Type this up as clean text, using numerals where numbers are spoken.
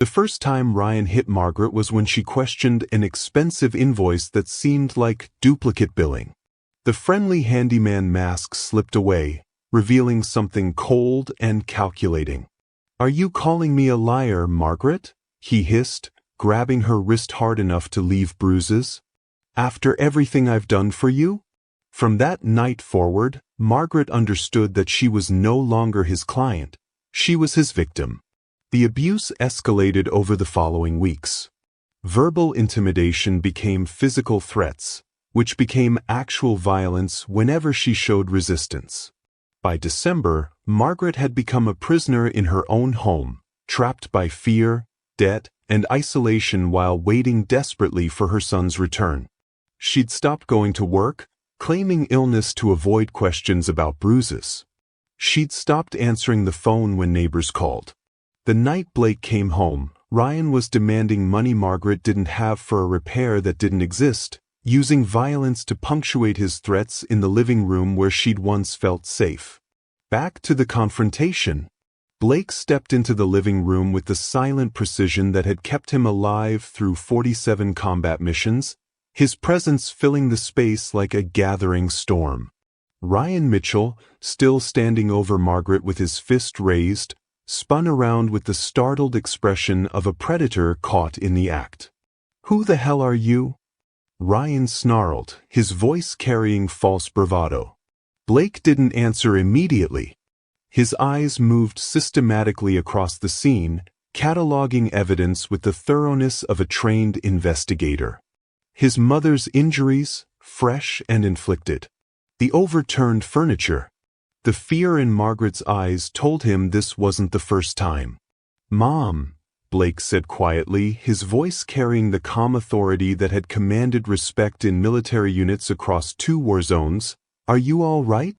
The first time Ryan hit Margaret was when she questioned an expensive invoice that seemed like duplicate billing. The friendly handyman mask slipped away, revealing something cold and calculating. "Are you calling me a liar, Margaret?" he hissed, grabbing her wrist hard enough to leave bruises. "After everything I've done for you?" From that night forward, Margaret understood that she was no longer his client. She was his victim. The abuse escalated over the following weeks. Verbal intimidation became physical threats, which became actual violence whenever she showed resistance. By December, Margaret had become a prisoner in her own home, trapped by fear, debt, and isolation while waiting desperately for her son's return. She'd stopped going to work, claiming illness to avoid questions about bruises. She'd stopped answering the phone when neighbors called. The night Blake came home, Ryan was demanding money Margaret didn't have for a repair that didn't exist, using violence to punctuate his threats in the living room where she'd once felt safe. Back to the confrontation. Blake stepped into the living room with the silent precision that had kept him alive through 47 combat missions, his presence filling the space like a gathering storm. Ryan Mitchell, still standing over Margaret with his fist raised, spun around with the startled expression of a predator caught in the act. "Who the hell are you?" Ryan snarled, his voice carrying false bravado. Blake didn't answer immediately. His eyes moved systematically across the scene, cataloging evidence with the thoroughness of a trained investigator. His mother's injuries, fresh and inflicted. The overturned furniture. The fear in Margaret's eyes told him this wasn't the first time. "Mom," Blake said quietly, his voice carrying the calm authority that had commanded respect in military units across 2 war zones, "are you all right?"